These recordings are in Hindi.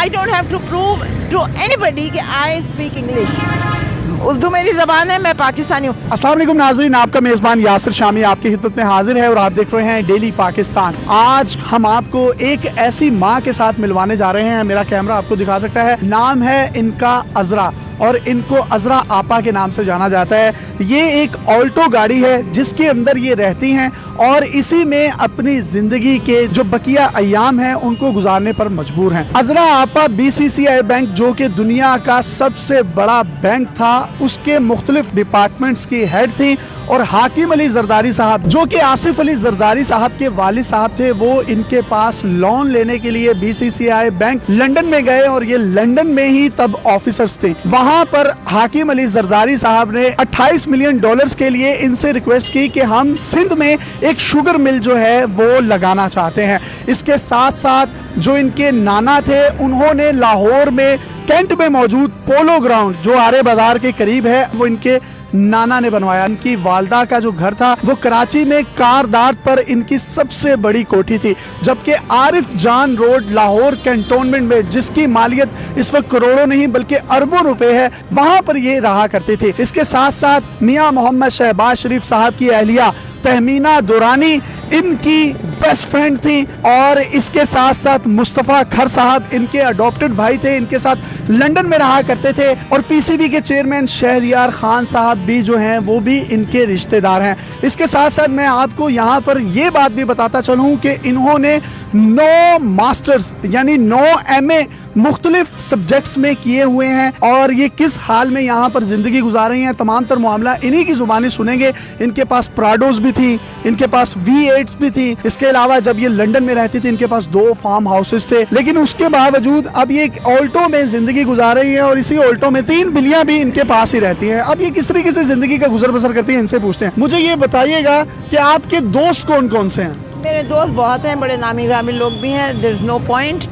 I don't have to prove to anybody कि आई स्पीक इंग्लिश। उर्दू मेरी ज़बान है, मैं पाकिस्तानी हूँ। अस्सलाम वालेकुम नाज़रीन, आपका मेज़बान यासिर शामी आपकी खिदमत में हाजिर है और आप देख रहे हैं डेली पाकिस्तान। आज हम आपको एक ऐसी माँ के साथ मिलवाने जा रहे हैं, मेरा कैमरा आपको दिखा सकता है। नाम है इनका अजरा और इनको अजरा आपा के नाम से जाना जाता है। ये एक ऑल्टो गाड़ी है जिसके अंदर ये रहती हैं और इसी में अपनी जिंदगी के जो बकिया अयाम हैं उनको गुजारने पर मजबूर हैं। अजरा आपा BCCI बैंक, जो कि दुनिया का सबसे बड़ा बैंक था, उसके मुख्तलिफ डिपार्टमेंट्स की हेड थी और हाकिम अली जरदारी साहब, जो कि आसिफ अली जरदारी साहब के वालिद साहब थे, वो इनके पास लोन लेने के लिए BCCI बैंक लंदन में गए और ये लंदन में ही तब ऑफिसर्स थे। वहां पर हाकिम अली जरदारी साहब ने $28 मिलियन के लिए इनसे रिक्वेस्ट की कि हम सिंध में एक शुगर मिल जो है वो लगाना चाहते हैं। इसके साथ साथ जो इनके नाना थे, उन्होंने लाहौर में कैंट में मौजूद पोलो ग्राउंड जो आरे बाजार के करीब है, वो इनके नाना ने बनवाया। इनकी वालदा का जो घर था वो कराची में कारदार पर इनकी सबसे बड़ी कोठी थी, जबकि आरिफ जान रोड लाहौर कैंटोनमेंट में, जिसकी मालियत इस वक्त करोड़ों नहीं बल्कि अरबों रुपए है, वहां पर ये रहा करते थे। इसके साथ साथ मियां मोहम्मद शहबाज शरीफ साहब की अहलिया तहमीना दुरानी इनकी बेस्ट फ्रेंड थी और इसके साथ साथ मुस्तफ़ा खर साहब इनके अडॉप्टेड भाई थे, इनके साथ लंदन में रहा करते थे और PCB के चेयरमैन शहरियार खान साहब भी जो हैं वो भी इनके रिश्तेदार हैं। इसके साथ साथ मैं आपको यहाँ पर ये बात भी बताता चलूँ कि इन्होंने 9 मास्टर्स यानी 9 MA मुख्तलिफ सब्जेक्ट्स में किए हुए हैं और ये किस हाल में यहाँ पर जिंदगी गुजार रही हैं, तमाम तर मामला इन्हीं की जुबानी सुनेंगे। इनके पास प्राडोज भी थी, इनके पास V8 भी थी। इसके अलावा जब ये लंदन में रहती थी इनके पास 2 फार्म हाउसेस थे, लेकिन उसके बावजूद अब ये एक ऑल्टो में जिंदगी गुजार रही है और इसी ऑल्टो में 3 बिल्लियां भी इनके पास ही रहती हैं। अब ये किस तरीके से जिंदगी का गुजर बसर करती है, इनसे पूछते हैं। मुझे ये बताइएगा कि आपके दोस्त कौन कौन से हैं? मेरे दोस्त बहुत हैं, बड़े नामी ग्रामी लोग भी हैं। There is no point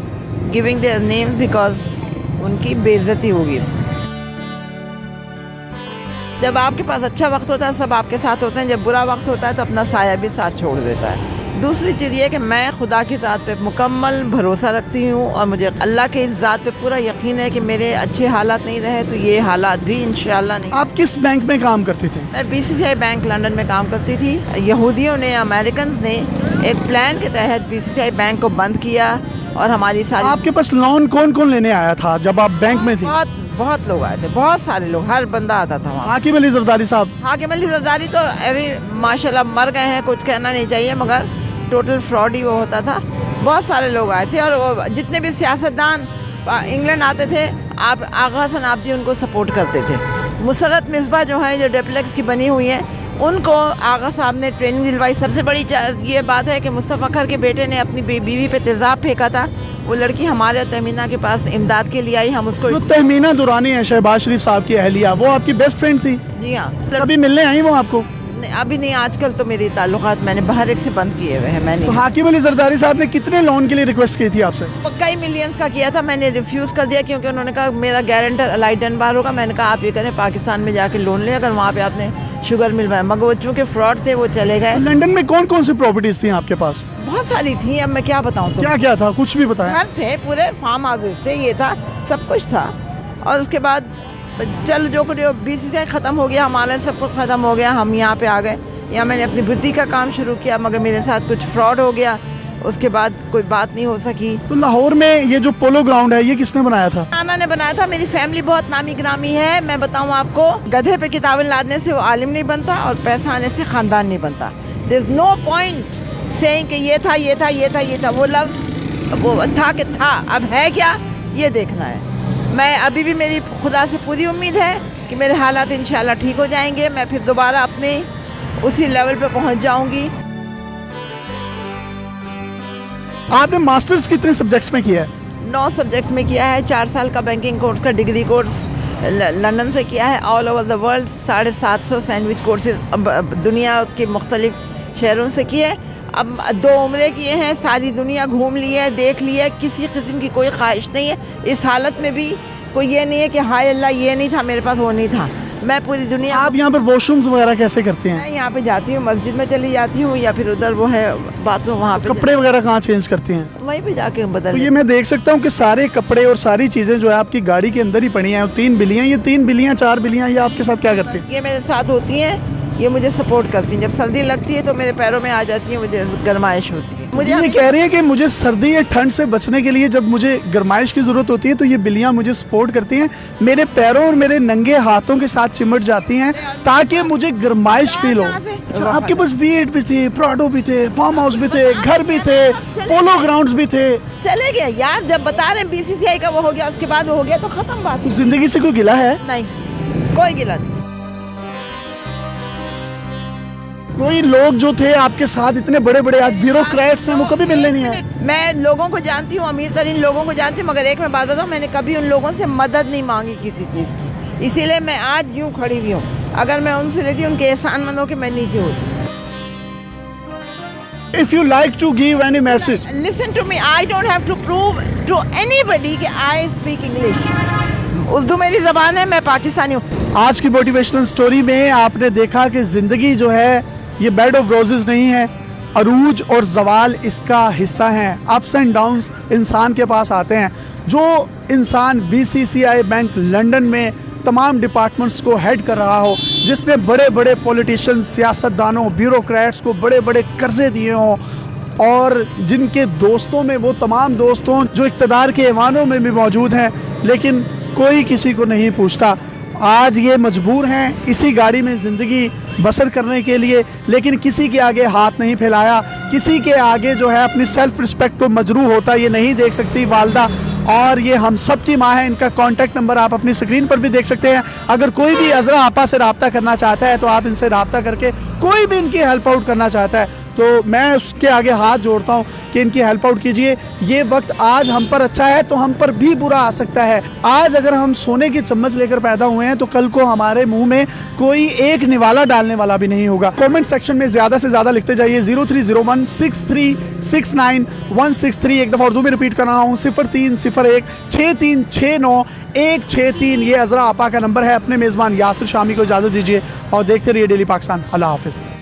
giving their name because उनकी बेइज्जती होगी। जब आपके पास अच्छा वक्त होता है सब आपके साथ होते हैं, जब बुरा वक्त होता है तो अपना साया भी साथ छोड़ देता है। दूसरी चीज़ ये कि मैं खुदा की ज़ात पे मुकम्मल भरोसा रखती हूँ और मुझे अल्लाह के इस ज़ात पे पूरा यकीन है कि मेरे अच्छे हालात नहीं रहे तो ये हालात भी इंशाल्लाह नहीं। आप किस बैंक में काम करती थी? मैं BCCI बैंक लंदन में काम करती थी। यहूदियों ने, अमेरिकन ने एक प्लान के तहत BCCI बैंक को बंद किया और हमारी सारी। आपके पास लोन कौन कौन लेने आया था जब आप बैंक में थी? बहुत लोग आए थे, बहुत सारे लोग, हर बंदा आता था वहाँ। हाकिम अली जरदारी साहब? हाकिम अली जरदारी तो अभी माशाल्लाह मर गए हैं, कुछ कहना नहीं चाहिए, मगर टोटल फ्रॉड ही वो होता था। बहुत सारे लोग आए थे और जितने भी सियासतदान इंग्लैंड आते थे, आप आगा हसन आबदी उनको सपोर्ट करते थे। मुसरत मिसबा जो है, जो डेप्लेक्स की बनी हुई है, उनको आगा साहब ने ट्रेनिंग दिलवाई। सबसे बड़ी ये बात है कि मुस्तफ़ा खर के बेटे ने अपनी बीवी पे तेज़ाब फेंका था। वो लड़की हमारे तहमीना के पास इमदाद के लिए आई, हम उसको। जो तहमीना दुरानी है, शहबाज शरीफ साहब की अहलिया, वो आपकी बेस्ट फ्रेंड थी? जी हाँ। अभी मिलने आई वो आपको? नहीं, अभी नहीं, आजकल तो मेरी ताल्लुकात मैंने बाहर एक से बंद किए हुए हैं। मैंने तो हाकिम अली जरदारी साहब ने कितने लोन के लिए रिक्वेस्ट की थी आपसे? कई मिलियंस का किया था, मैंने रिफ्यूज़ कर दिया क्योंकि उन्होंने कहा मेरा गारंटर अलाई डनबार होगा। मैंने कहा आप ये करें, पाकिस्तान में जाके लोन लें अगर वहाँ पे आपने शुगर मिल रहा है, मगर वो चूँकि फ्रॉड थे वो चले गए। लंदन में कौन कौन सी प्रॉपर्टीज थी आपके पास? बहुत सारी थी, अब मैं क्या बताऊँ। तो क्या क्या था, कुछ भी बताएं। घर थे, पूरे फार्म हाउसेस थे, ये था, सब कुछ था। और उसके बाद चल जो BCCI ख़त्म हो गया, हमारा सब कुछ ख़त्म हो गया, हम यहाँ पे आ गए। यहाँ मैंने अपनी बुटीक का काम शुरू किया, मगर मेरे साथ कुछ फ्रॉड हो गया, उसके बाद कोई बात नहीं हो सकी। तो लाहौर में ये जो पोलो ग्राउंड है, ये किसने बनाया था? नाना ने बनाया था। मेरी फैमिली बहुत नामी ग्रामी है। मैं बताऊँ आपको, गधे पे किताबें लादने से वो आलिम नहीं बनता और पैसा आने से ख़ानदान नहीं बनता। There is no point saying कि ये था, ये था, ये था, ये था। वो लफ्ज़ वो था कि था, अब है क्या ये देखना है। मैं अभी भी, मेरी खुदा से पूरी उम्मीद है कि मेरे हालात इंशाल्लाह ठीक हो जाएंगे, मैं फिर दोबारा अपने उसी लेवल पे पहुंच जाऊंगी। आपने मास्टर्स कितने सब्जेक्ट्स में किया है? 9 सब्जेक्ट्स में किया है। 4 साल का बैंकिंग कोर्स का डिग्री कोर्स लंदन से किया है। All over the world 750 sandwich courses दुनिया के मुख्तलिफ शहरों से किए। अब 2 उम्रे किए हैं, सारी दुनिया घूम ली है, देख ली है, किसी किस्म की कोई ख्वाहिश नहीं है। इस हालत में भी कोई ये नहीं है कि हाय अल्लाह ये नहीं था मेरे पास, वो नहीं था। मैं पूरी दुनिया आप यहाँ पर वॉशरूम्स वगैरह कैसे करते हैं? मैं यहाँ पे जाती हूँ, मस्जिद में चली जाती हूँ या फिर उधर वो है बाथरूम, वहाँ पे कपड़े वगैरह कहाँ चेंज करते हैं? वहीं पे जाके तो बदल ये मैं देख सकता हूँ कि सारे कपड़े और सारी चीजें जो है आपकी गाड़ी के अंदर ही पड़ी हैं। 3 बिल्लियाँ, ये 3 बिल्लियाँ 4 बिल्लियाँ, ये आपके साथ क्या करते हैं? ये मेरे साथ होती हैं, ये मुझे सपोर्ट करती हैं। जब सर्दी लगती है तो मेरे पैरों में आ जाती है, मुझे गर्माइश होती है। मुझे ये कह रही है कि मुझे सर्दी या ठंड से बचने के लिए जब मुझे गर्माइश की जरूरत होती है तो ये बिल्लियाँ मुझे सपोर्ट करती हैं, मेरे पैरों और मेरे नंगे हाथों के साथ चिमट जाती हैं ताकि मुझे गर्माइश फील हो। अच्छा, आपके पास V8 भी थे, प्राडो भी थे, फार्म हाउस भी थे, घर भी थे, पोलो ग्राउंड्स भी थे। चले गए यार, जब बता रहे हैं BCCI का वो हो गया, उसके बाद वो हो गया तो खत्म बात। तो जिंदगी से कोई गिला है? नहीं, कोई गिला नहीं। कोई लोग जो थे आपके साथ इतने बड़े बड़े आज ब्यूरोक्रेट्स हैं, वो कभी मिलने नहीं आए? मैं लोगों को जानती हूँ, अमीर तरीन लोगों को जानती हूँ, मगर एक मैं बात बताऊँ, मैंने कभी उन लोगों से मदद नहीं मांगी किसी चीज़ की, इसीलिए मैं आज यूँ खड़ी हुई हूँ। अगर मैं उनसे लेती उनके एहसान मंद होकर मैं नीचे होती। If you like to give any message, Listen to me, I don't have to prove to anybody कि I speak English। उर्दू मेरी ज़बान है, मैं पाकिस्तानी हूँ। आज की मोटिवेशनल स्टोरी में आपने देखा कि ज़िंदगी जो है ये बेड ऑफ रोजेस नहीं है, अरूज और जवाल इसका हिस्सा हैं। अप्स एंड डाउन्स इंसान के पास आते हैं। जो इंसान BCCI बैंक लंदन में तमाम डिपार्टमेंट्स को हेड कर रहा हो, जिसने बड़े बड़े पॉलिटिशियन, सियासतदानों, ब्यूरोक्रेट्स को बड़े बड़े कर्जे दिए हों और जिनके दोस्तों में वो तमाम दोस्त हों जो इक़्तिदार के ऐवानों में भी मौजूद हैं, लेकिन कोई किसी को नहीं पूछता। आज ये मजबूर हैं इसी गाड़ी में ज़िंदगी बसर करने के लिए, लेकिन किसी के आगे हाथ नहीं फैलाया, किसी के आगे जो है अपनी सेल्फ रिस्पेक्ट को मजरूह होता ये नहीं देख सकती वालदा। और ये हम सब की माँ है। इनका कॉन्टैक्ट नंबर आप अपनी स्क्रीन पर भी देख सकते हैं। अगर कोई भी अजरा आपा से रब्ता करना चाहता है तो आप इनसे रब्ता करके, कोई भी इनकी हेल्प आउट करना चाहता है तो मैं उसके आगे हाथ जोड़ता हूँ कि इनकी हेल्प आउट कीजिए। ये वक्त आज हम पर अच्छा है तो हम पर भी बुरा आ सकता है। आज अगर हम सोने की चम्मच लेकर पैदा हुए हैं तो कल को हमारे मुंह में कोई एक निवाला डालने वाला भी नहीं होगा। कमेंट सेक्शन में ज़्यादा से ज़्यादा लिखते जाइए 030163696163। एक दफ़ा उर्दू में रिपीट कर रहा हूँ 030163696163। ये अजरा आपा का नंबर है। अपने मेज़बान यासिर शामी को इजाज़त दीजिए और देखते रहिए डेली पाकिस्तान। अल्लाह हाफिज़।